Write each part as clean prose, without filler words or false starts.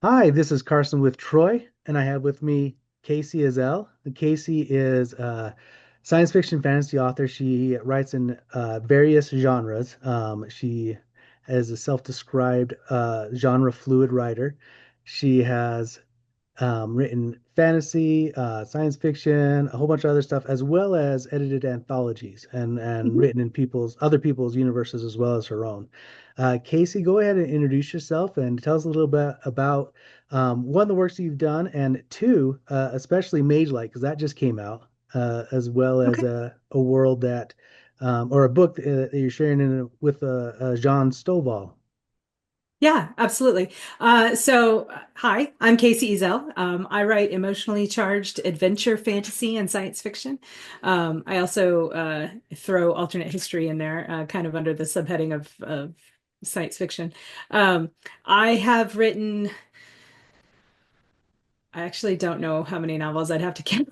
Hi, this is Carson with Troy, and I have with me Kacey Ezell. And Kacey is a science fiction fantasy author. She writes in various genres. She is a self-described genre fluid writer. She has written fantasy, science fiction, a whole bunch of other stuff, as well as edited anthologies and Mhm. written in other people's universes as well as her own. Kacey, go ahead and introduce yourself and tell us a little bit about one, the works that you've done, and two, especially Magelight, because that just came out, as well as Okay. a world that, or a book that you're sharing with Jean Stovall. Absolutely. Hi, I'm Kacey Ezell. I write emotionally charged adventure, fantasy, and science fiction. I also throw alternate history in there, kind of under the subheading of science fiction. Um, I have written, I actually don't know how many novels I'd have to count.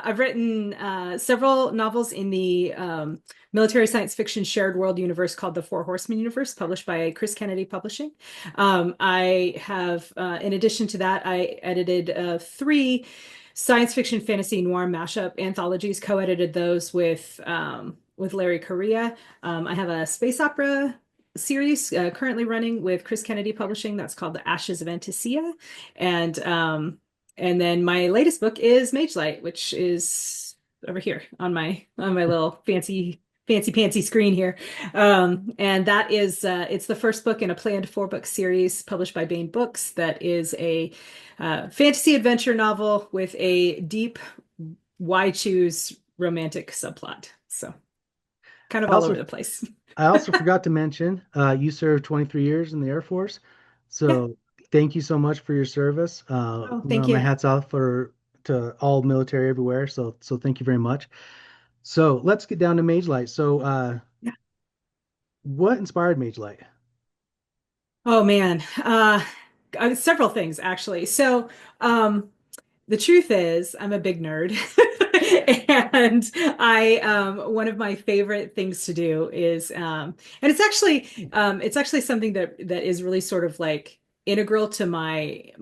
I've written several novels in the military science fiction shared world universe called the Four Horsemen universe, published by Chris Kennedy Publishing. In addition to that, I edited three science fiction fantasy noir mashup anthologies, co-edited those with Larry Correia. I have a space opera series currently running with Chris Kennedy Publishing that's called The Ashes of Antisea. And um, and then my latest book is Magelight, which is over here on my little fancy pantsy screen here. And that is it's the first book in a planned four-book series published by Baen Books that is a fantasy adventure novel with a deep why choose romantic subplot. So kind of I all over also the place. I also forgot to mention, you served 23 years in the Air Force. Yeah. So thank you so much for your service. Oh, thank My you. hat's off to all military everywhere. So thank you very much. So let's get down to Mage Light. So what inspired Mage Light? Oh man, several things actually. Um, the truth is, I'm a big nerd, and I one of my favorite things to do is, and it's actually something that is really sort of like integral to my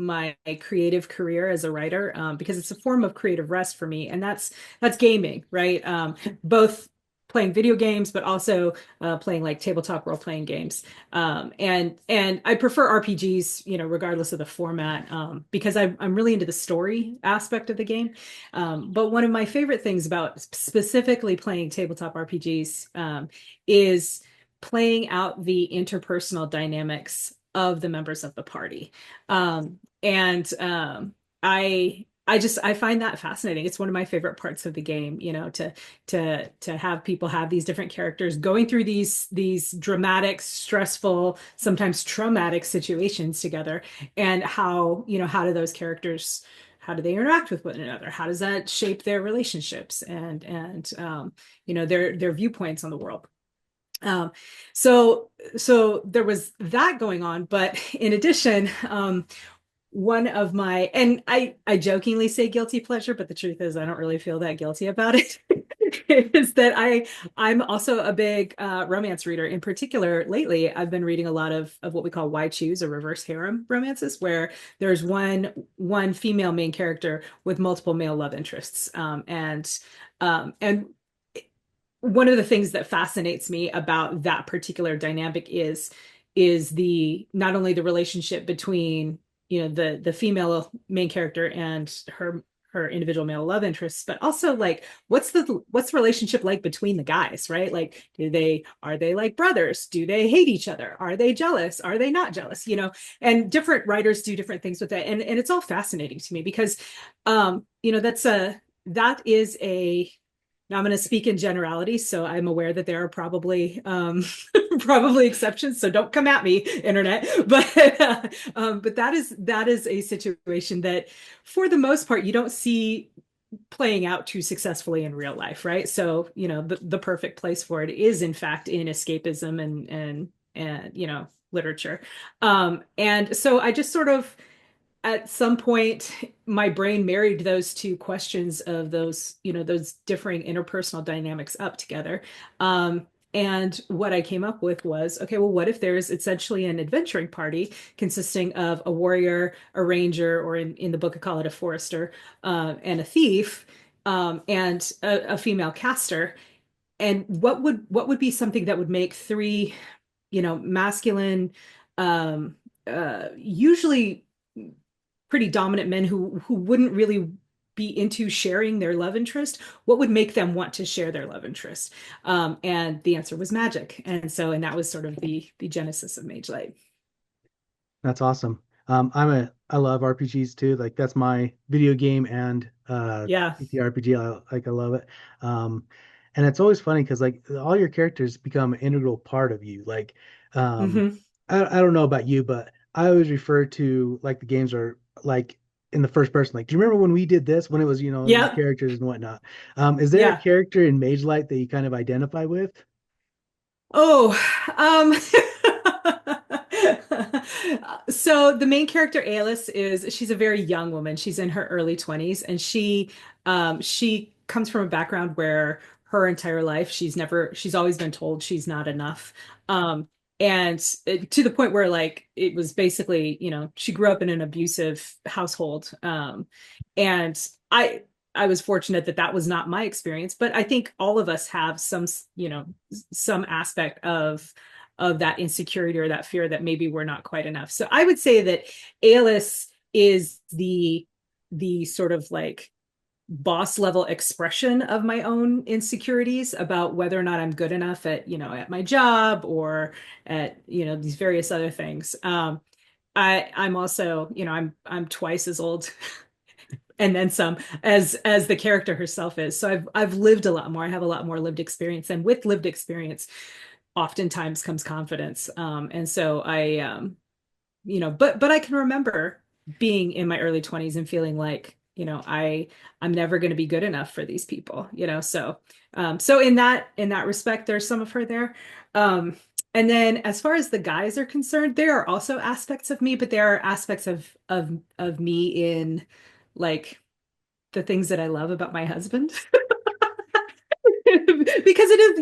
creative career as a writer, because it's a form of creative rest for me, and that's gaming, right? Both playing video games, but also playing like tabletop role playing games. And I prefer RPGs, regardless of the format, because I'm really into the story aspect of the game. But one of my favorite things about specifically playing tabletop RPGs is playing out the interpersonal dynamics of the members of the party. And I find that fascinating. It's one of my favorite parts of the game, to have people have these different characters going through these dramatic, stressful, sometimes traumatic situations together, and how do those characters, how do they interact with one another, how does that shape their relationships and their viewpoints on the world. um, so there was that going on, but in addition, one of my, and I jokingly say guilty pleasure, but the truth is I don't really feel that guilty about it. Is that I'm also a big romance reader. In particular, lately I've been reading a lot of what we call why choose or reverse harem romances, where there's one female main character with multiple male love interests. And one of the things that fascinates me about that particular dynamic is the not only the relationship between the female main character and her individual male love interests, but also like what's the relationship like between the guys, right? Like, are they like brothers? Do they hate each other? Are they jealous? Are they not jealous? And different writers do different things with it, and it's all fascinating to me because that is a now I'm going to speak in generalities, so I'm aware that there are probably probably exceptions. So don't come at me, internet. But that is a situation that, for the most part, you don't see playing out too successfully in real life, right? So the perfect place for it is, in fact, in escapism and literature. And so I just sort of at some point my brain married those two questions of those differing interpersonal dynamics up together. And what I came up with was, okay, well, what if there's essentially an adventuring party consisting of a warrior, a ranger, or in the book I call it a forester, and a thief, and a female caster. And what would be something that would make three, masculine, usually pretty dominant men who wouldn't really be into sharing their love interest, what would make them want to share their love interest? And the answer was magic. And that was sort of the genesis of Magelight. That's awesome. I love RPGs too. Like that's my video game and Yeah. TTRPG. I love it. Um, and it's always funny because like all your characters become an integral part of you. Like, um, Hmm. I don't know about you, but I always refer to like the games are like in the first person. Like, do you remember when we did this? When it was, these Yeah. characters and whatnot. Is there a Yeah. character in Mage Light that you kind of identify with? Oh, um, so the main character Alice she's a very young woman. She's in her early 20s, and she comes from a background where her entire life she's always been told she's not enough. Um, to the point where like it was basically, she grew up in an abusive household. And I I was fortunate that that was not my experience, but I think all of us have some aspect of that insecurity or that fear that maybe we're not quite enough. So I would say that Alice is the sort of like boss level expression of my own insecurities about whether or not I'm good enough at my job or at, these various other things. I'm also, I'm twice as old and then some as the character herself is. So I've lived a lot more. I have a lot more lived experience, and with lived experience, oftentimes comes confidence. And so but I can remember being in my early 20s and feeling like, I'm never going to be good enough for these people, so in that respect, there's some of her there. Um, and then as far as the guys are concerned, there are also aspects of me, but there are aspects of me in like the things that I love about my husband. Because it is,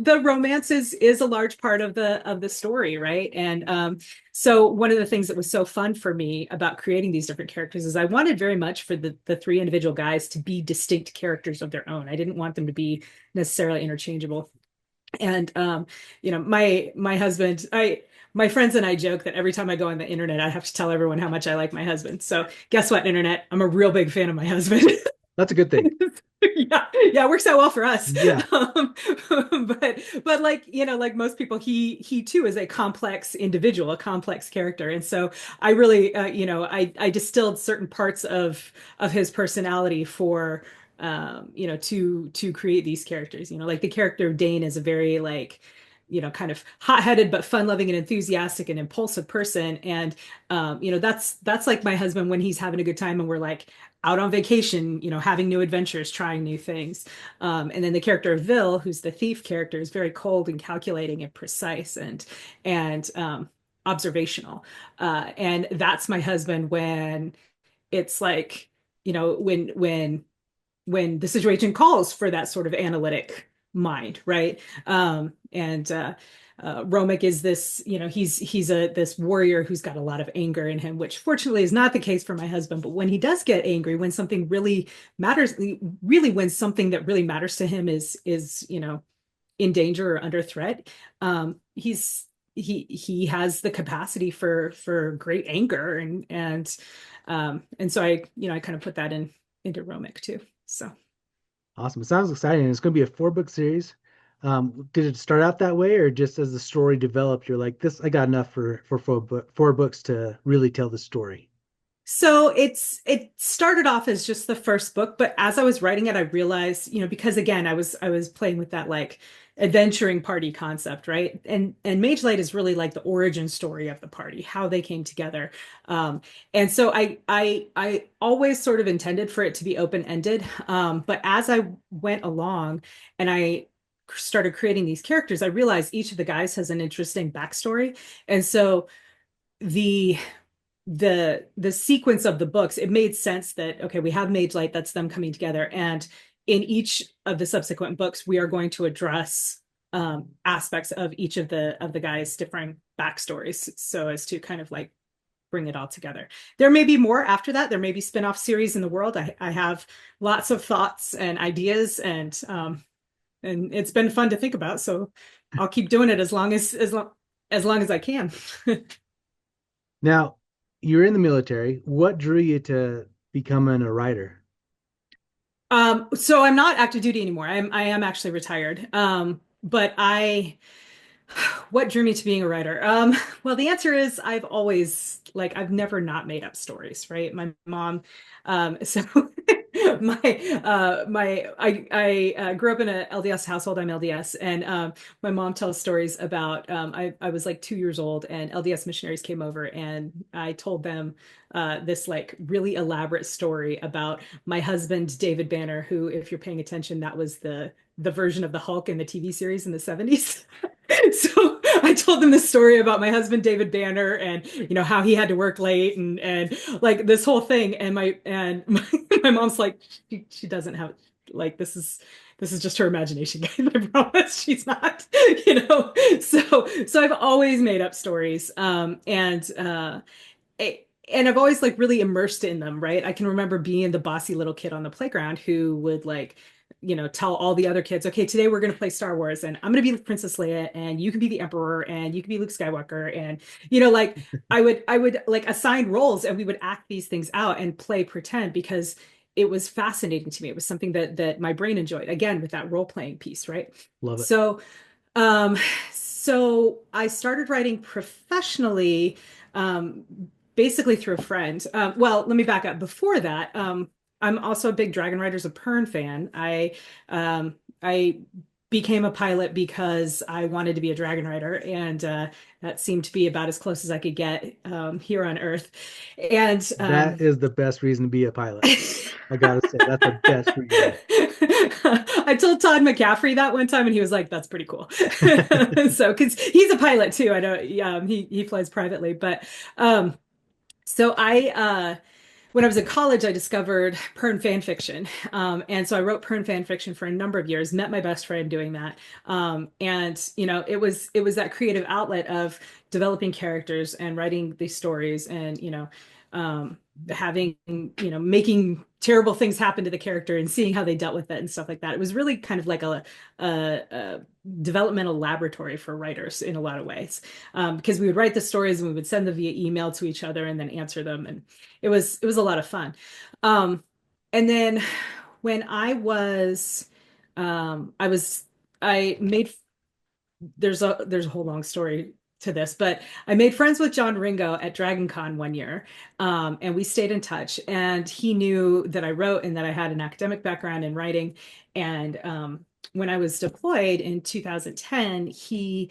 the romance is a large part of the story, right? And so one of the things that was so fun for me about creating these different characters is I wanted very much for the three individual guys to be distinct characters of their own. I didn't want them to be necessarily interchangeable. And my husband, I my friends and I joke that every time I go on the internet, I have to tell everyone how much I like my husband. So guess what, internet? I'm a real big fan of my husband. That's a good thing. Yeah, yeah, it works out well for us. Yeah. Um, but like, like most people, he too is a complex individual, a complex character. And so I really, I distilled certain parts of his personality for to create these characters. Like the character of Dane is a very like, kind of hot-headed but fun-loving and enthusiastic and impulsive person. And that's like my husband when he's having a good time and we're like out on vacation, having new adventures, trying new things. And then the character of Vil, who's the thief character, is very cold and calculating and precise and observational. And that's my husband when it's like, when the situation calls for that sort of analytic mind, right? And Romic is this, he's this warrior who's got a lot of anger in him, which fortunately is not the case for my husband. But when he does get angry, when something really matters, really when something that really matters to him is in danger or under threat, he has the capacity for great anger and so I kind of put that into Romic too. So Awesome. It sounds exciting. It's going to be a 4 book series. Did it start out that way, or just as the story developed, you're like, this, I got enough for 4 books to really tell the story? So it started off as just the first book, but as I was writing it, I realized, because again, I was playing with that like adventuring party concept, right? And Mage Light is really like the origin story of the party, how they came together. Um, and so I always sort of intended for it to be open-ended. But as I went along and I started creating these characters, I realized each of the guys has an interesting backstory. And so the the sequence of the books, it made sense that okay, we have Mage Light, that's them coming together, and in each of the subsequent books, we are going to address aspects of each of the guys' different backstories, so as to kind of like bring it all together. There may be more after that. There may be spin-off series in the world. I have lots of thoughts and ideas, and it's been fun to think about. So I'll keep doing it as long as I can. Now, you're in the military. What drew you to becoming a writer? So I'm not active duty anymore. I am actually retired. But what drew me to being a writer? Well, the answer is I've never not made up stories, right? My mom, so I grew up in a LDS household. I'm LDS, and my mom tells stories about I was like 2 years old, and LDS missionaries came over, and I told them this like really elaborate story about my husband David Banner, who, if you're paying attention, that was the version of the Hulk in the TV series in the 70s. So I told them this story about my husband David Banner, and how he had to work late, and like this whole thing, and my mom's like, she doesn't have, like, this is just her imagination, guys. I promise she's not, so I've always made up stories, and I've always like really immersed in them, right? I can remember being the bossy little kid on the playground who would like, tell all the other kids, okay, today we're going to play Star Wars, and I'm going to be Princess Leia, and you can be the Emperor, and you can be Luke Skywalker. And, like I would like assign roles, and we would act these things out and play pretend, because it was fascinating to me. It was something that my brain enjoyed, again, with that role playing piece, right? Love it. So, um, so I started writing professionally, um, basically through a friend. Well, let me back up. Before that, I'm also a big Dragon Riders of Pern fan. I became a pilot because I wanted to be a Dragon Rider, and that seemed to be about as close as I could get here on Earth. And That is the best reason to be a pilot. I gotta say, that's the best reason. I told Todd McCaffrey that one time, and he was like, "That's pretty cool." So, because he's a pilot too, I know, he flies privately, but so when I was in college, I discovered Pern fan fiction, and so I wrote Pern fan fiction for a number of years. Met my best friend doing that, and it was that creative outlet of developing characters and writing these stories, and having making terrible things happen to the character and seeing how they dealt with it and stuff like that. It was really kind of like a developmental laboratory for writers in a lot of ways, because we would write the stories and we would send them via email to each other and then answer them, and it was a lot of fun. Um, and then when I was I made there's a whole long story to this, but I made friends with John Ringo at Dragon Con one year, and we stayed in touch. And he knew that I wrote and that I had an academic background in writing. And when I was deployed in 2010, he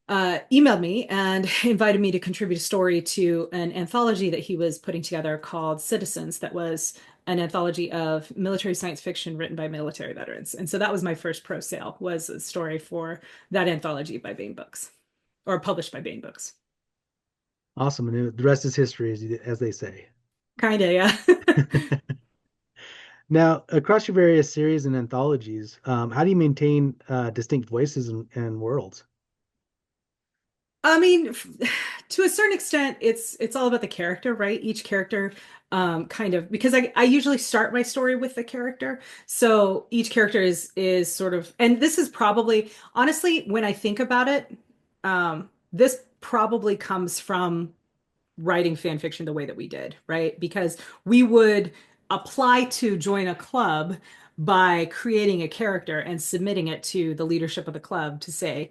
emailed me and invited me to contribute a story to an anthology that he was putting together called Citizens, that was an anthology of military science fiction written by military veterans. And so that was my first pro sale, was a story for that anthology by Baen Books, or published by Baen Books. Awesome. And the rest is history, as they say. Kind of, yeah. Now, across your various series and anthologies, how do you maintain distinct voices and worlds? I mean, to a certain extent, it's all about the character, right? Each character, kind of, because I usually start my story with the character. So each character is sort of, and this is probably, honestly, when I think about it, this probably comes from writing fan fiction the way that we did, right? Because we would apply to join a club by creating a character and submitting it to the leadership of the club to say,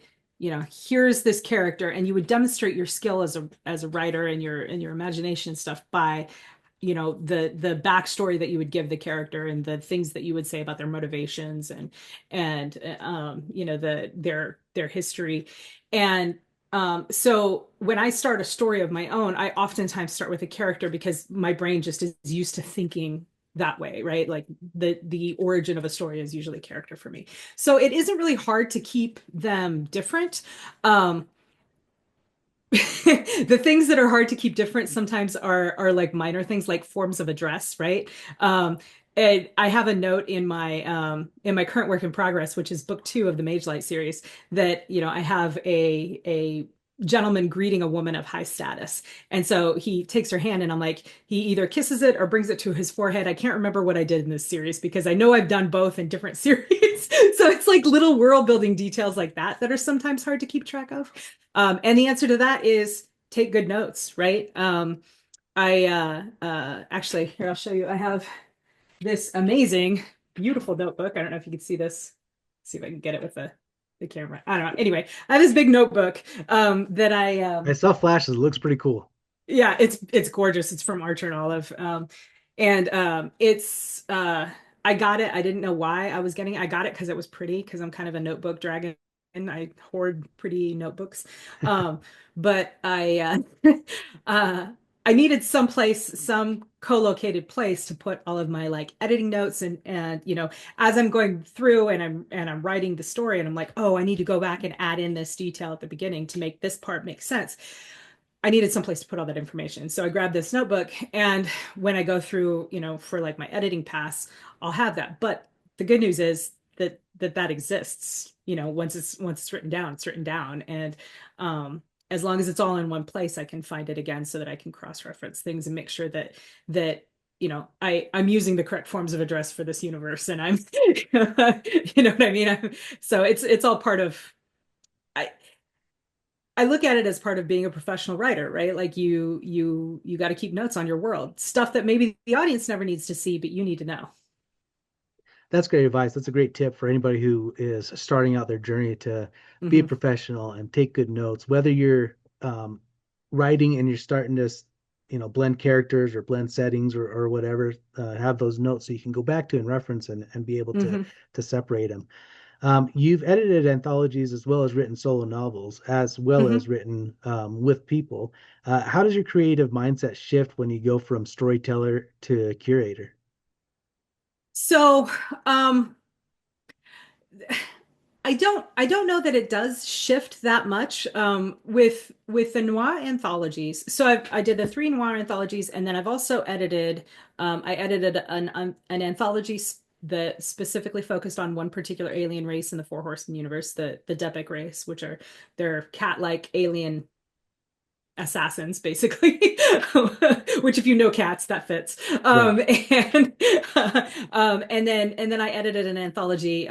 here's this character, and you would demonstrate your skill as a writer and your imagination and stuff by the backstory that you would give the character and the things that you would say about their motivations and their history. And so when I start a story of my own, I oftentimes start with a character because my brain just is used to thinking that way, right? Like the origin of a story is usually character for me. So it isn't really hard to keep them different. Um, the things that are hard to keep different sometimes are like minor things, like forms of address, right? Um, And I have a note in my current work in progress, which is book 2 of the Magelight series, that I have a gentleman greeting a woman of high status. And so he takes her hand and I'm like, he either kisses it or brings it to his forehead. I can't remember what I did in this series because I know I've done both in different series. So it's like little world building details like that that are sometimes hard to keep track of. And the answer to that is take good notes, right? I actually here I'll show you. I have this amazing, beautiful notebook. I don't know if you can see this. Let's see if I can get it with the camera. I don't know. Anyway, I have this big notebook that I I saw flashes. It looks pretty cool. yeah, it's gorgeous. It's from Archer and Olive. And it's I got it. I didn't know why I was getting it. I got it because it was pretty, because I'm kind of a notebook dragon and I hoard pretty notebooks. Um, but uh I needed some co-located place to put all of my like editing notes and as I'm going through and I'm writing the story and I'm like, oh, I need to go back and add in this detail at the beginning to make this part make sense. I needed someplace to put all that information. So I grabbed this notebook, and when I go through, for like my editing pass, I'll have that. But the good news is that exists. Once it's written down, it's written down. And as long as it's all in one place, I can find it again so that I can cross-reference things and make sure that I'm using the correct forms of address for this universe. And I'm you know what I mean? So it's all part of I I look at it as part of being a professional writer, right? Like you got to keep notes on your world, stuff that maybe the audience never needs to see, but you need to know. That's great advice. That's a great tip for anybody who is starting out their journey to be a Hmm. professional and take good notes. Whether you're writing and you're starting to, blend characters or blend settings or whatever, have those notes so you can go back to and reference and be able to Hmm. separate them. You've edited anthologies as well as written solo novels, as well as Hmm. written with people. How does your creative mindset shift when you go from storyteller to curator? So, um, I don't know that it does shift that much with the noir anthologies. So I did the 3 noir anthologies, and then I've also edited. I edited an anthology that specifically focused on one particular alien race in the Four Horsemen universe, the Depik race, which are they're cat-like alien assassins, basically. Which, if you know cats, that fits. Right. And and then I edited an anthology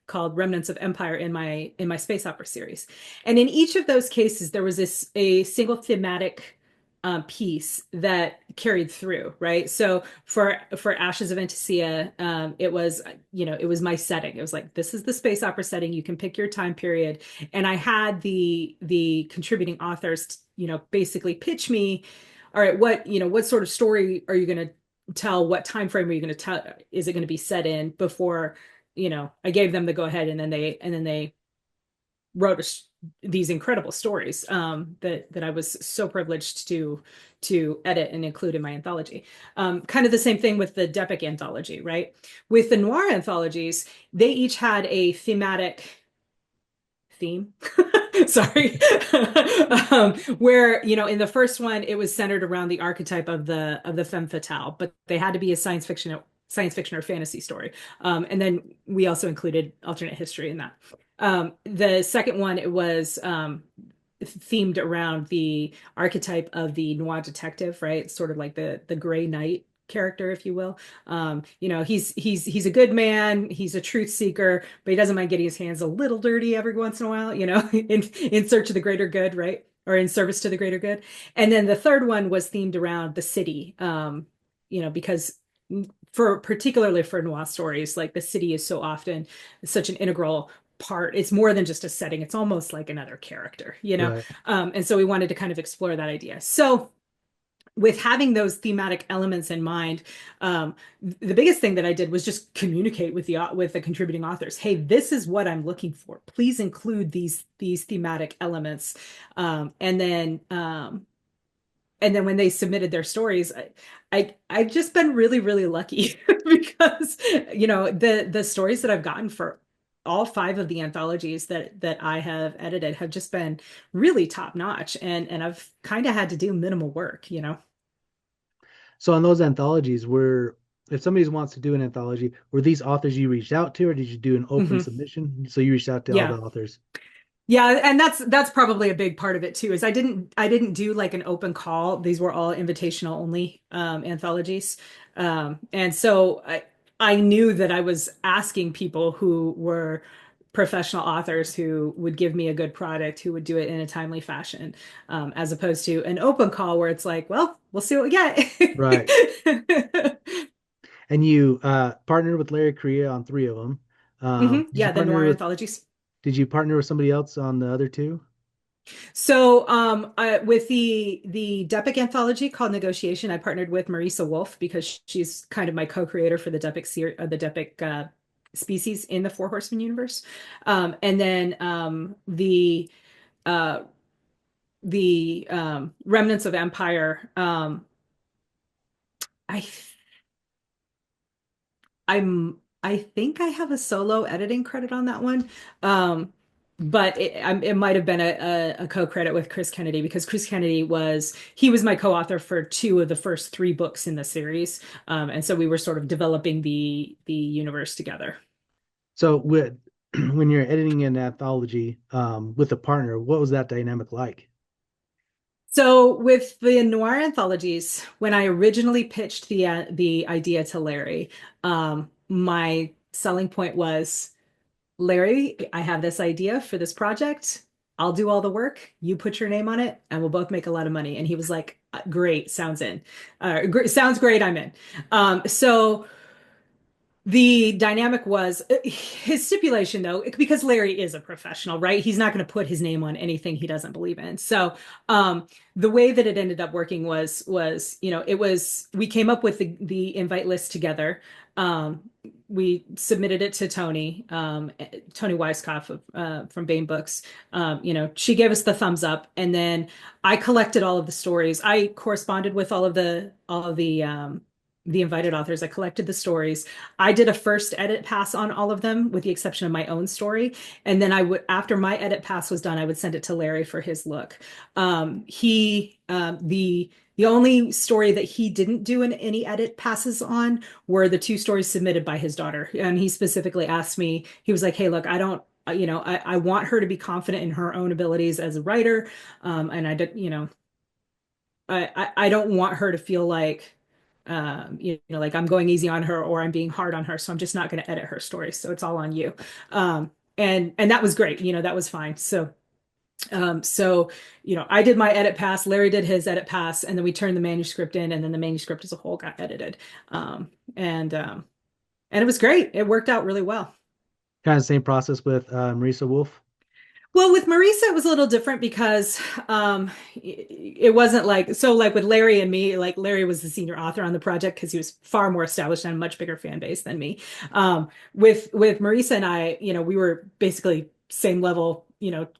called Remnants of Empire in my space opera series. And in each of those cases, there was a single thematic piece that carried through, right? So for Ashes of Anticia, it was my setting. It was like, this is the space opera setting. You can pick your time period, and I had the contributing authors, basically pitch me, all right, what sort of story are you going to tell? What time frame are you going to tell? Is it going to be set in before, I gave them the go ahead, and then they wrote these incredible stories that I was so privileged to edit and include in my anthology. Kind of the same thing with the Depik anthology, right? With the noir anthologies, they each had a thematic theme. Sorry. Where, in the first one, it was centered around the archetype of the femme fatale, but they had to be a science fiction or fantasy story. And then we also included alternate history in that. The second one, it was themed around the archetype of the noir detective, right? Sort of like the Gray Knight character, if you will. He's a good man, he's a truth seeker, but he doesn't mind getting his hands a little dirty every once in a while, in search of the greater good, right? Or in service to the greater good. And then the third one was themed around the city, because particularly for noir stories, like the city is so often such an integral part. It's more than just a setting. It's almost like another character. Right. And so we wanted to kind of explore that idea. So with having those thematic elements in mind, the biggest thing that I did was just communicate with the contributing authors. Hey, this is what I'm looking for. Please include these thematic elements. And then when they submitted their stories, I've just been really, really lucky because the stories that I've gotten for all 5 of the anthologies that I have edited have just been really top notch, and I've kind of had to do minimal work. So on those anthologies, were if somebody wants to do an anthology, were these authors you reached out to, or did you do an open Hmm. submission? So you reached out to all Yeah. the authors. Yeah, and that's probably a big part of it too, is I didn't do like an open call. These were all invitational only anthologies. And so I knew that I was asking people who were professional authors who would give me a good product, who would do it in a timely fashion, as opposed to an open call where it's like, well, we'll see what we Right. get. And you partnered with Larry Correa on three of them. Did you Yeah, the partner noir with anthologies. somebody else on the other two? So, with the Depic anthology called Negotiation, I partnered with Marisa Wolf because she's kind of my co-creator for the Depic species in the Four Horsemen universe. And then uh, the Remnants of Empire. I I think I have a solo editing credit on that one. But it might have been a co-credit with Chris Kennedy because Chris Kennedy he was my co-author for two of the first three books in the series. And so we were sort of developing the universe together. So with when you're editing an anthology with a partner, what was that dynamic like? So with the noir anthologies, when I originally pitched the idea to Larry, my selling point was, Larry, I have this idea for this project. I'll do all the work. You put your name on it, and we'll both make a lot of money. And he was like, "Great, sounds in. Sounds great. I'm in." So the dynamic was his stipulation, though, because Larry is a professional, right? He's not going to put his name on anything he doesn't believe in. So, the way that it ended up working was it was we came up with the invite list together. We submitted it to Tony Weisskopf from Baen Books. She gave us the thumbs up, and then I collected all of the stories. I corresponded with all of the invited authors. I collected the stories. I did a first edit pass on all of them, with the exception of my own story. And then after my edit pass was done, I would send it to Larry for his look. The only story that he didn't do any edit passes on were the two stories submitted by his daughter. And he specifically asked me, he was like, "Hey, look, I don't, I want her to be confident in her own abilities as a writer. And I did, I don't want her to feel like, like I'm going easy on her or I'm being hard on her. So I'm just not going to edit her story. So it's all on you." And that was great. That was fine. So I did my edit pass, Larry did his edit pass, and then we turned the manuscript in, and then the manuscript as a whole got edited. And it was great. It worked out really well. Kind of same process with Marisa Wolf. Well, with Marisa, it was a little different because it wasn't like with Larry and me, like Larry was the senior author on the project because he was far more established and a much bigger fan base than me. With Marisa and I, we were basically same level,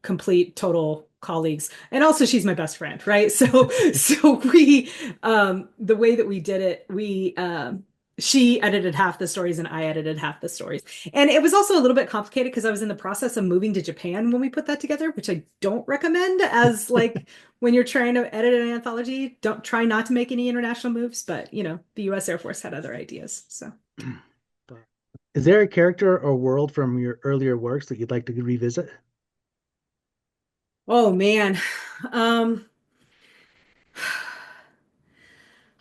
complete total colleagues. And also she's my best friend, right? So we the way that we did it, we she edited half the stories and I edited half the stories. And it was also a little bit complicated because I was in the process of moving to Japan when we put that together, which I don't recommend as like when you're trying to edit an anthology, don't try not to make any international moves, but the US Air Force had other ideas. So, Is there a character or world from your earlier works that you'd like to revisit? oh man. Um,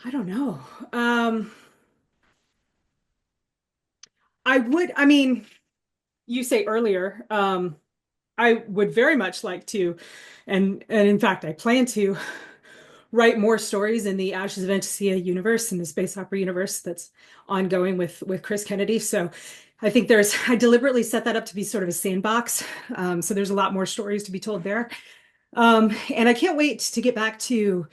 I don't know. Um, I mean, you say earlier, I would very much like to, and in fact, I plan to write more stories in the Ashes of Anticia universe, in the space opera universe that's ongoing with Chris Kennedy. So I think I deliberately set that up to be sort of a sandbox. So there's a lot more stories to be told there. And I can't wait to get back to.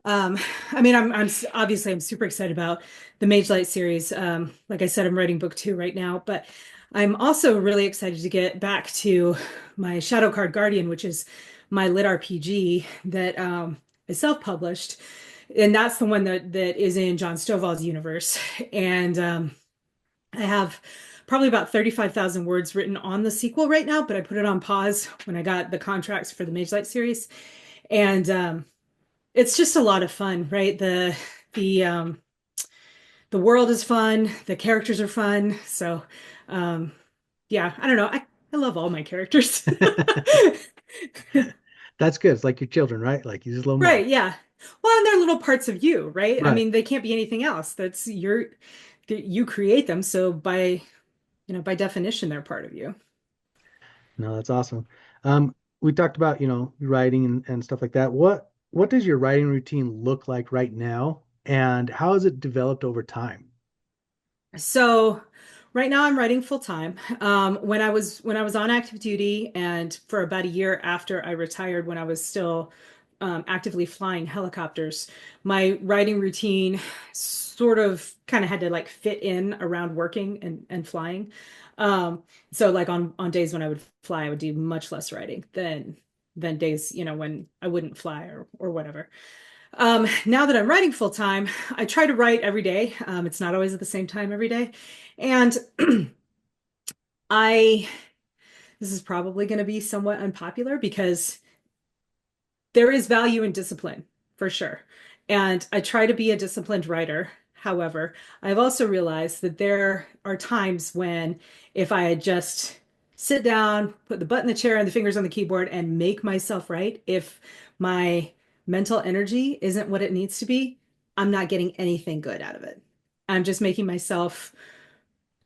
I mean, I'm obviously I'm super excited about the Magelight series. Like I said, I'm writing book two right now, but I'm also really excited to get back to my Shadow Card Guardian, which is my lit RPG that is self-published, and that's the one that is in John Stovall's universe. And I have probably about 35,000 words written on the sequel right now, but I put it on pause when I got the contracts for the Magelight series, and it's just a lot of fun, right? The the world is fun, the characters are fun. So, um, yeah, I don't know. I love all my characters. That's good. It's like your children, right? Like you just love them Right, all. yeah. Well, and they're little parts of you, right? I Right. mean, they can't be anything else. That's you create them, so by definition, they're part of you. No, that's awesome. We talked about, writing and stuff like that. What does your writing routine look like right now, and how has it developed over time? So right now I'm writing full time. When I was on active duty and for about a year after I retired, when I was still actively flying helicopters, my writing routine sort of kind of had to like fit in around working and flying. So like on days when I would fly, I would do much less writing than days, when I wouldn't fly or whatever. Now that I'm writing full time, I try to write every day. It's not always at the same time every day. And I, this is probably going to be somewhat unpopular because there is value in discipline for sure. And I try to be a disciplined writer. However, I've also realized that there are times when if I just sit down, put the butt in the chair and the fingers on the keyboard and make myself write, if my mental energy isn't what it needs to be, I'm not getting anything good out of it. I'm just making myself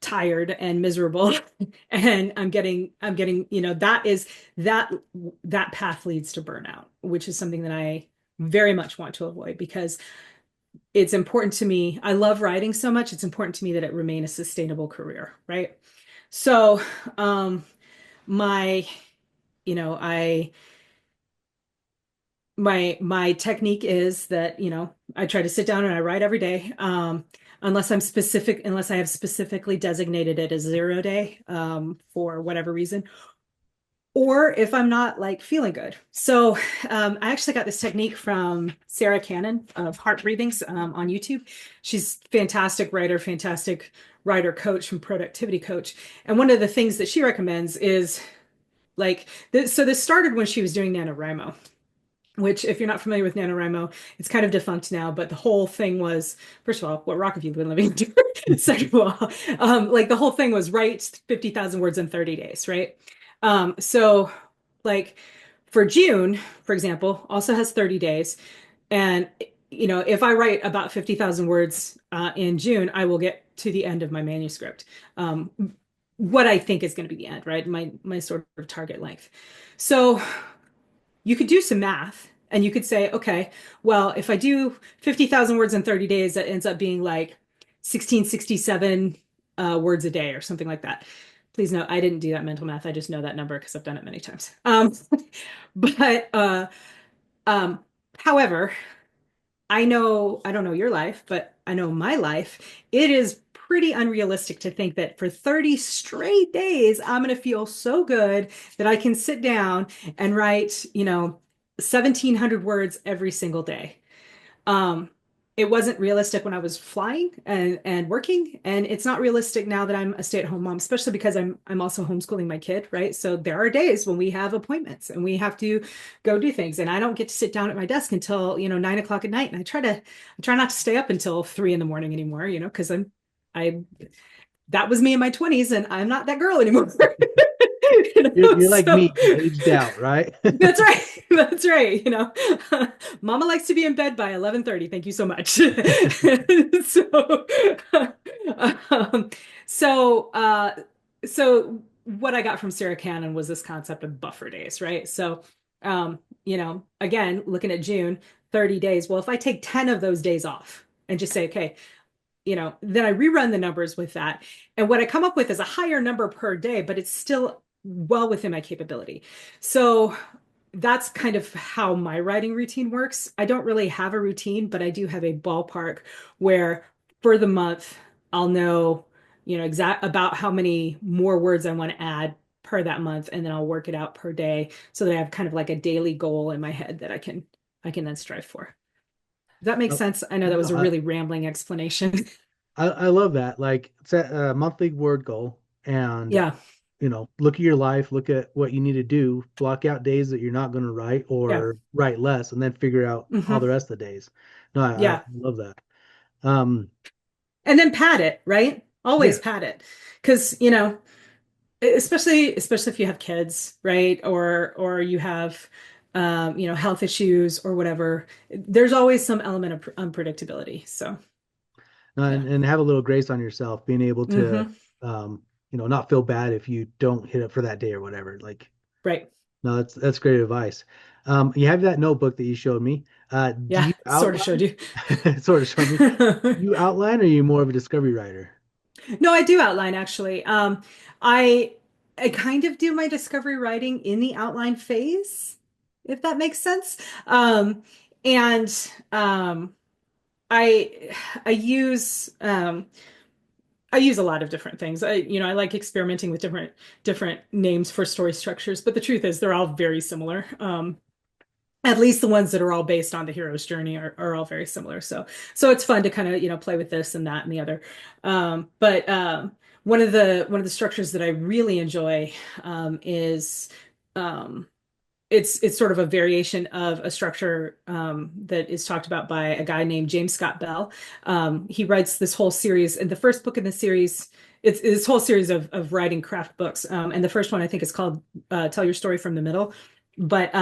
tired and miserable and I'm getting that that path leads to burnout, which is something that I very much want to avoid because it's important to me. I love writing so much. It's important to me that it remain a sustainable career, right? So, my I my technique is that, I try to sit down and I write every day. Unless I have specifically designated it as 0 day, for whatever reason, or if I'm not like feeling good. So, I actually got this technique from Sarah Cannon of Heart Breathings, on YouTube. She's fantastic writer, fantastic writer coach and productivity coach. And one of the things that she recommends is like this. So this started when she was doing NaNoWriMo, which, if you're not familiar with NaNoWriMo, it's kind of defunct now, but the whole thing was, first of all, what rock have you been living under? Second of all, like the whole thing was write 50,000 words in 30 days, right? So like for June, for example, also has 30 days. And, if I write about 50,000 words in June, I will get to the end of my manuscript. Um, what I think is going to be the end, right? My sort of target length. So you could do some math and you could say, okay, well, if I do 50,000 words in 30 days, that ends up being like 1667 words a day or something like that. Please note, I didn't do that mental math. I just know that number because I've done it many times. But um, however, I don't know your life, but I know my life. It is pretty unrealistic to think that for 30 straight days, I'm going to feel so good that I can sit down and write, 1,700 words every single day. Um, it wasn't realistic when I was flying and working, and it's not realistic now that I'm a stay-at-home mom, especially because I'm also homeschooling my kid, right? So there are days when we have appointments and we have to go do things, and I don't get to sit down at my desk until 9 o'clock at night, and I try not to stay up until 3 in the morning anymore, because I that was me in my 20s, and I'm not that girl anymore. You're like So me, you aged out, right? that's right. That's right. Mama likes to be in bed by 11:30. Thank you so much. So, um, so, uh, so what I got from Sarah Cannon was this concept of buffer days, right? So, again, looking at June, 30 days. Well, if I take 10 of those days off and just say, okay, then I rerun the numbers with that. And what I come up with is a higher number per day, but it's still well within my capability. So that's kind of how my writing routine works. I don't really have a routine, but I do have a ballpark where for the month I'll know, exact about how many more words I want to add per that month, and then I'll work it out per day so that I have kind of like a daily goal in my head that I can then strive for. Does that make Oh, sense? I know that no, was a really rambling explanation. I love that. Like set a monthly word goal and Yeah. look at your life, look at what you need to do, block out days that you're not going to write Yeah. or write less, and then figure out all Hmm. the rest of the days. No, I Yeah. love that. Um, And then pad it, right? Always Yeah. pad it. Because, especially if you have kids, right? Or you have health issues or whatever, there's always some element of unpredictability. So, yeah. And have a little grace on yourself, being able to, Hmm. not feel bad if you don't hit it for that day or whatever. Like, Right. no, that's great advice. You have that notebook that you showed me. Do Yeah, you sort of showed outline? you. Sort of showed me. You outline, or are you more of a discovery writer? No, I do outline actually. I I kind of do my discovery writing in the outline phase, if that makes sense. And I I use I use a lot of different things. I like experimenting with different names for story structures, but the truth is they're all very similar. At least the ones that are all based on the hero's journey are all very similar. So it's fun to kind of, play with this and that and the other. But one of the structures that I really enjoy is um, it's sort of a variation of a structure that is talked about by a guy named James Scott Bell. He writes this whole series, and the first book in the series, it's this whole series of writing craft books. And the first one I think is called Tell Your Story from the Middle. But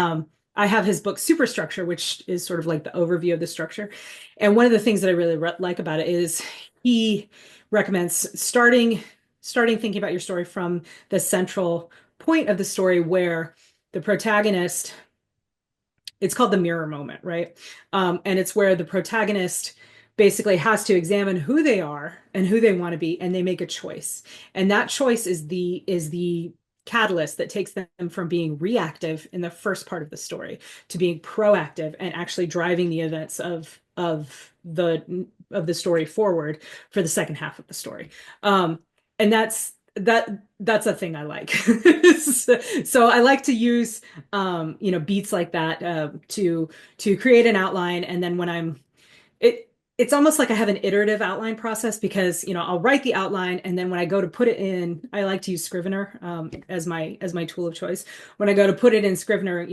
I have his book Superstructure, which is sort of like the overview of the structure. And one of the things that I really like about it is he recommends starting thinking about your story from the central point of the story where the protagonist, it's called the mirror moment, right? And it's where the protagonist basically has to examine who they are and who they want to be, and they make a choice. And that choice is the catalyst that takes them from being reactive in the first part of the story to being proactive and actually driving the events of the story forward for the second half of the story. And that's a thing I like. So I like to use beats like that to create an outline, and then when it's almost like I have an iterative outline process because I'll write the outline, and then when I go to put it in, I like to use Scrivener as my tool of choice. When I go to put it in Scrivener,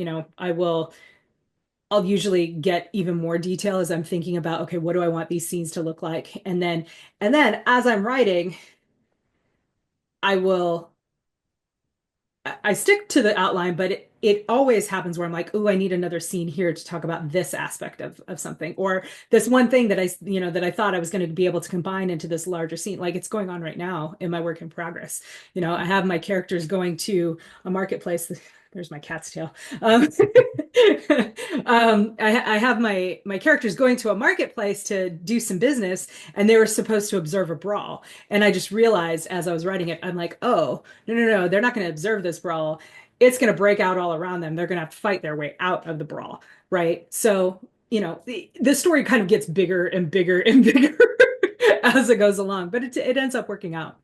I'll usually get even more detail as I'm thinking about, okay, what do I want these scenes to look like, and then as I'm writing, I will I stick to the outline, but it always happens where I'm like, oh, I need another scene here to talk about this aspect of something, or this one thing that I thought I was going to be able to combine into this larger scene. Like it's going on right now in my work in progress. I have my characters going to a marketplace. There's my cat's tail. I have my characters going to a marketplace to do some business, and they were supposed to observe a brawl. And I just realized as I was writing it, I'm like, oh, no, no, no, they're not going to observe this brawl. It's going to break out all around them. They're going to have to fight their way out of the brawl, right? So, the story kind of gets bigger and bigger and bigger as it goes along, but it ends up working out.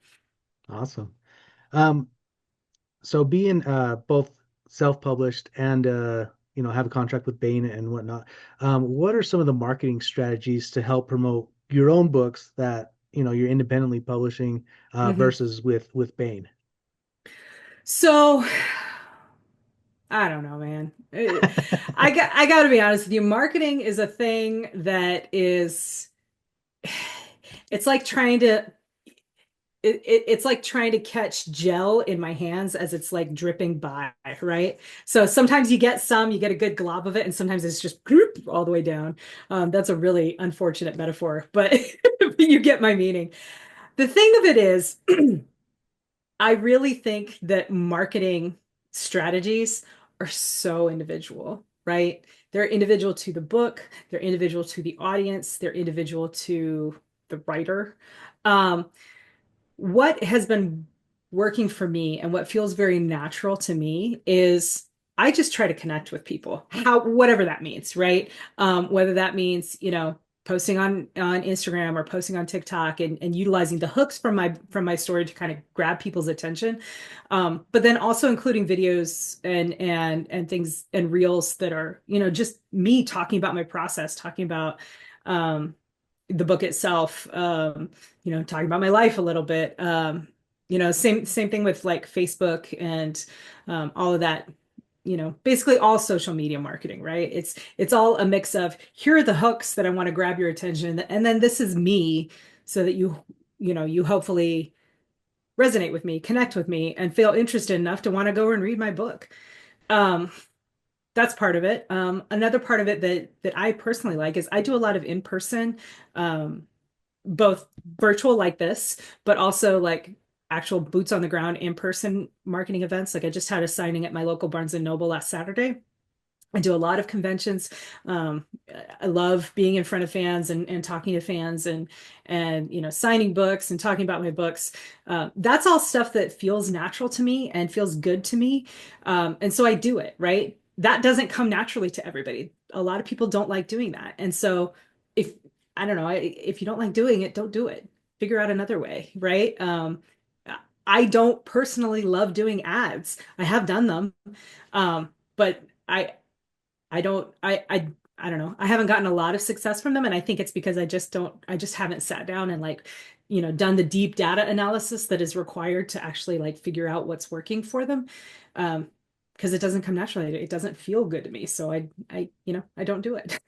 Awesome. Um, so being both self-published and have a contract with Baen and whatnot, what are some of the marketing strategies to help promote your own books that you're independently publishing Mhm. versus with Baen? So, I don't know, man. I got to be honest with you. Marketing is a thing that is, it's like trying to it's like trying to catch gel in my hands as it's like dripping by, right? So sometimes you get a good glob of it, and sometimes it's just all the way down. That's a really unfortunate metaphor, but you get my meaning. The thing of it is, I really think that marketing strategies are so individual, right? They're individual to the book, they're individual to the audience, they're individual to the writer. Um, what has been working for me and what feels very natural to me is I just try to connect with people, whatever that means, right? Whether that means, posting on Instagram or posting on TikTok and utilizing the hooks from my story to kind of grab people's attention. But then also including videos and things and reels that are, just me talking about my process, talking about um the book itself, talking about my life a little bit. Same thing with like Facebook and all of that, basically all social media marketing, right? It's all a mix of here are the hooks that I want to grab your attention, and then this is me so that you hopefully resonate with me, connect with me, and feel interested enough to want to go and read my book. Um, that's part of it. Another part of it that I personally like is I do a lot of in-person, um, both virtual like this, but also like actual boots on the ground in-person marketing events. Like I just had a signing at my local Barnes and Noble last Saturday. I do a lot of conventions. Um, I love being in front of fans and talking to fans and signing books and talking about my books. That's all stuff that feels natural to me and feels good to me. And so I do it, right? That doesn't come naturally to everybody. A lot of people don't like doing that. And so if I don't know, if you don't like doing it, don't do it. Figure out another way, right? I don't personally love doing ads. I have done them. But I don't I don't know. I haven't gotten a lot of success from them, and I think it's because I just haven't sat down and like, done the deep data analysis that is required to actually like figure out what's working for them. Because it doesn't come naturally. It doesn't feel good to me. So I don't do it.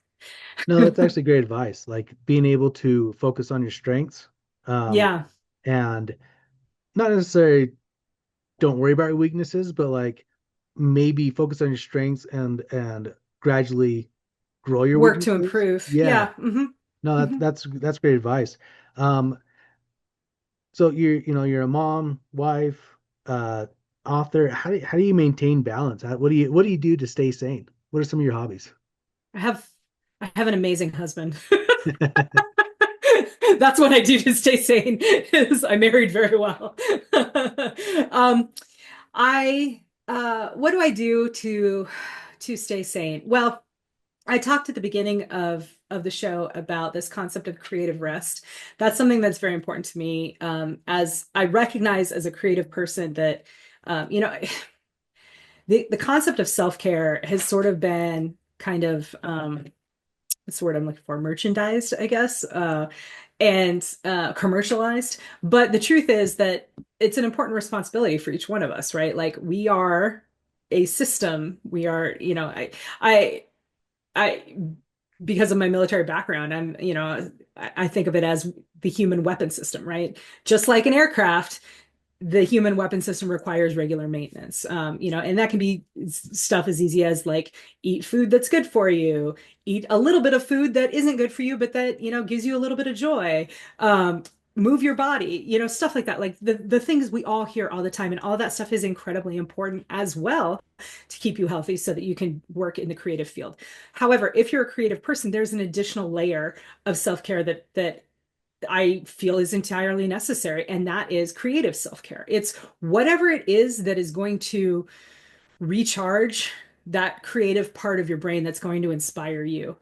No, that's actually great advice. Like being able to focus on your strengths, um, Yeah, and not necessarily don't worry about your weaknesses, but like maybe focus on your strengths and gradually grow your work to weaknesses. improve. Yeah. Yeah. Hmm. No, Hmm. that's great advice. Um, so you're a mom, wife, uh, author. How do you maintain balance? What do you do to stay sane? What are some of your hobbies? I have I have an amazing husband. That's what I do to stay sane. Is I married very well. um, I what do I do to stay sane? Well, I talked at the beginning of the show about this concept of creative rest. That's something that's very important to me. As I recognize as a creative person that the concept of self-care has sort of been kind of what's the word I'm looking for? Merchandised, I guess, and commercialized. But the truth is that it's an important responsibility for each one of us, right? Like we are a system. We are, I, because of my military background, I think of it as the human weapon system, right? Just like an aircraft, the human weapon system requires regular maintenance. And that can be stuff as easy as like eat food that's good for you, eat a little bit of food that isn't good for you, but that, gives you a little bit of joy. Um, Move your body, stuff like that. Like the things we all hear all the time, and all that stuff is incredibly important as well to keep you healthy so that you can work in the creative field. However, if you're a creative person, there's an additional layer of self-care that I feel is entirely necessary, and that is creative self-care. It's whatever it is that is going to recharge that creative part of your brain that's going to inspire you.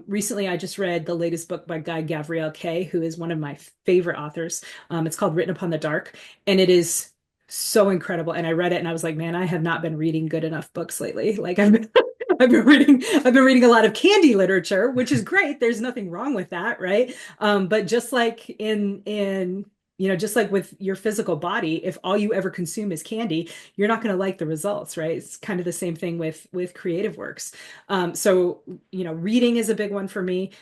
Recently, I just read the latest book by Guy Gavriel Kay, who is one of my favorite authors. It's called Written Upon the Dark, and it is so incredible. And I read it, and I was like, man, I have not been reading good enough books lately. Like I've been reading a lot of candy literature, which is great. There's nothing wrong with that, right? But just like just like with your physical body, if all you ever consume is candy, you're not going to like the results, right? It's kind of the same thing with creative works. So reading is a big one for me.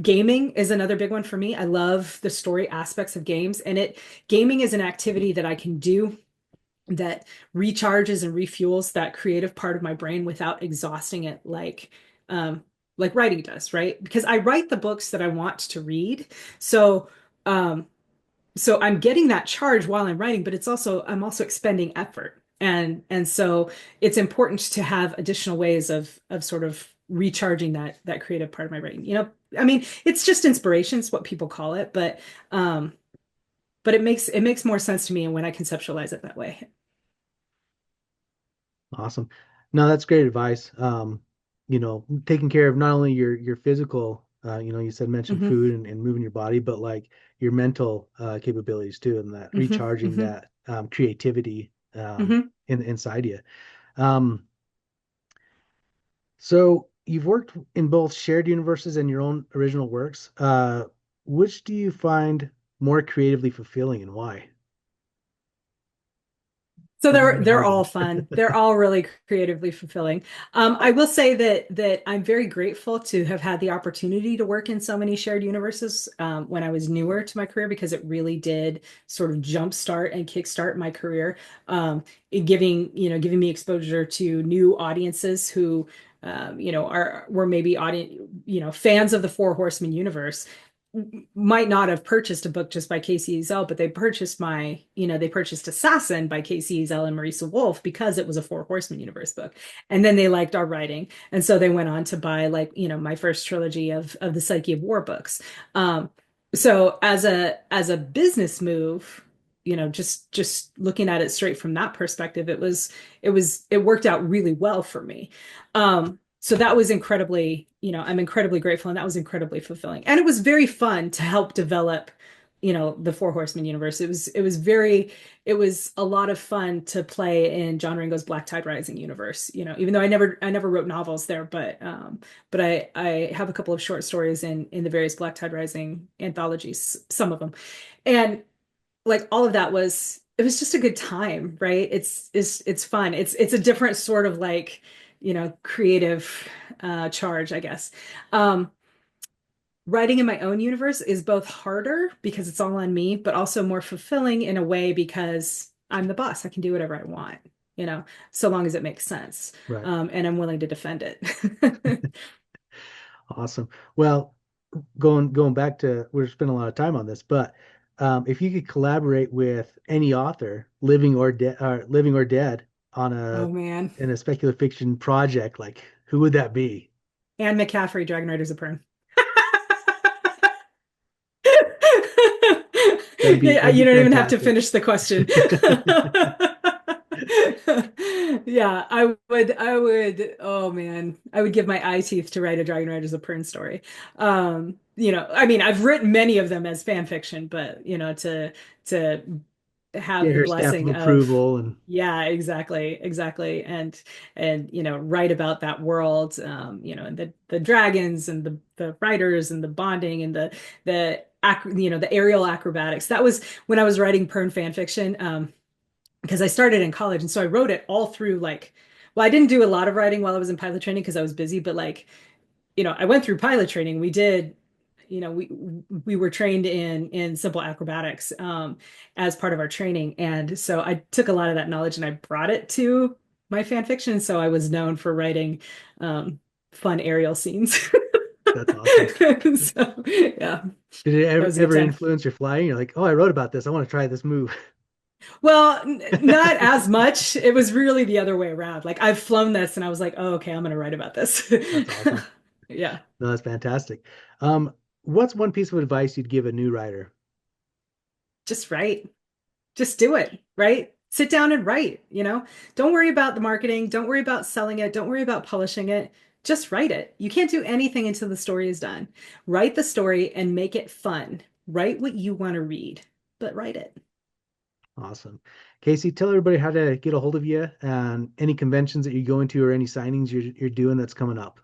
Gaming is another big one for me. I love the story aspects of games, and it gaming is an activity that I can do that recharges and refuels that creative part of my brain without exhausting it like writing does, right? Because I write the books that I want to read. So um so I'm getting that charge while I'm writing, but I'm also expending effort. And so it's important to have additional ways of sort of recharging that creative part of my brain. I mean, it's just inspiration, it's what people call it, but it makes more sense to me when I conceptualize it that way. Awesome. No, that's great advice. Taking care of not only your physical, you said mentioned Hmm. food and moving your body, but like your mental capabilities too, and that Hmm. recharging Hmm. that creativity Hmm. inside you. Um, so you've worked in both shared universes and your own original works. Which do you find more creatively fulfilling and why? So It's very they're hard all one. fun. They're all really creatively fulfilling. I will say that I'm very grateful to have had the opportunity to work in so many shared universes when I was newer to my career because it really did sort of jumpstart and kickstart my career, giving me exposure to new audiences who were maybe fans of the Four Horsemen universe might not have purchased a book just by Kacey Ezell, but they purchased Assassin by Kacey Ezell and Marisa Wolf because it was a Four Horsemen universe book. And then they liked our writing. And so they went on to buy my first trilogy of the Psyche of War books. So as a business move, just looking at it straight from that perspective, it worked out really well for me. So that was I'm incredibly grateful, and that was incredibly fulfilling. And it was very fun to help develop, the Four Horsemen universe. It was a lot of fun to play in John Ringo's Black Tide Rising universe, even though I never wrote novels there, but I have a couple of short stories in the various Black Tide Rising anthologies, some of them. And like all of that it was just a good time, right? It's fun. It's a different sort of creative charge, I guess. Um, Writing in my own universe is both harder because it's all on me, but also more fulfilling in a way because I'm the boss. I can do whatever I want, so long as it makes sense. Right. And I'm willing to defend it. Awesome. Well, going back to we're spending a lot of time on this, but if you could collaborate with any author, living or dead, on Oh man. a speculative fiction project, like who would that be? Anne McCaffrey, Dragon Riders of Pern. Yeah, That'd be you don't even have to fantastic. finish the question. Yeah, oh man, I would give my eye teeth to write a Dragon Riders of Pern story. I mean, I've written many of them as fan fiction, but to Get have the her stamp of blessing of, approval and yeah, exactly, and write about that world, and the dragons and the riders and the bonding and the aerial acrobatics. That was when I was writing Pern fan fiction, because I started in college, and so I wrote it all through well, I didn't do a lot of writing while I was in pilot training because I was busy, but I went through pilot training. We did, we were trained in simple acrobatics as part of our training, and so I took a lot of that knowledge and I brought it to my fan fiction. So I was known for writing fun aerial scenes. that's awesome. So yeah, Did it that was a good ever time. influence your flying? You're like, oh, I wrote about this. I want to try this move. Well, not as much. It was really the other way around. Like I've flown this and I was like, oh, okay, I'm going to write about this. That's awesome. Yeah. No, that's fantastic. What's one piece of advice you'd give a new writer? Just write. Just do it, right? Sit down and write, Don't worry about the marketing. Don't worry about selling it. Don't worry about publishing it. Just write it. You can't do anything until the story is done. Write the story and make it fun. Write what you want to read, but write it. Awesome. Kacey, tell everybody how to get a hold of you and any conventions that you're going to or any signings you're doing that's coming up.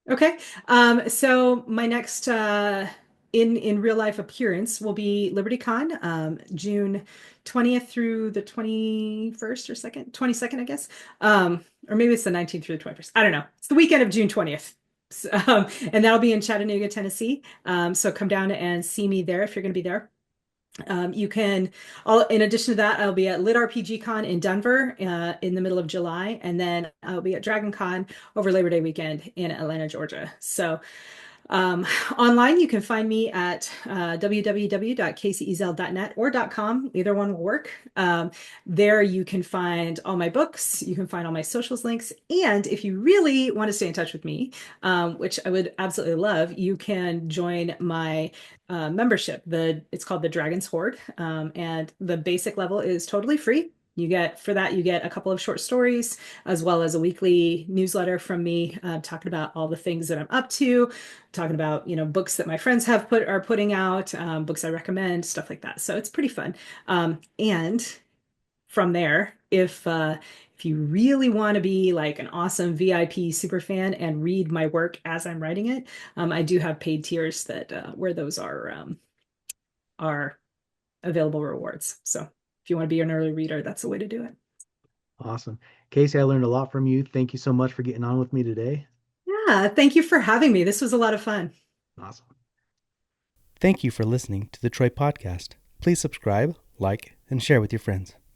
Okay. So my next in real life appearance will be LibertyCon, June 20th through the 21st or 22nd, I guess. Or maybe it's the 19th through the 21st. I don't know. It's the weekend of June 20th. And that'll be in Chattanooga, Tennessee. So come down and see me there if you're going to be there. In addition to that, I'll be at Lit RPG Con in Denver in the middle of July, and then I'll be at Dragon Con over Labor Day weekend in Atlanta, Georgia. So um, online, you can find me at www.kaceyezell.net or .com. Either one will work. There you can find all my books. You can find all my socials links. And if you really want to stay in touch with me, which I would absolutely love, you can join my membership. It's called the Dragon's Horde. And the basic level is totally free. You get a couple of short stories as well as a weekly newsletter from me talking about all the things that I'm up to, talking about books that my friends are putting out, books I recommend, stuff like that. So it's pretty fun. And from there, if you really want to be like an awesome VIP super fan and read my work as I'm writing it, I do have paid tiers that where those are available rewards. So if you want to be an early reader, that's the way to do it. Awesome. Kacey, I learned a lot from you. Thank you so much for getting on with me today. Yeah, thank you for having me. This was a lot of fun. Awesome. Thank you for listening to the Troy Podcast. Please subscribe, like, and share with your friends.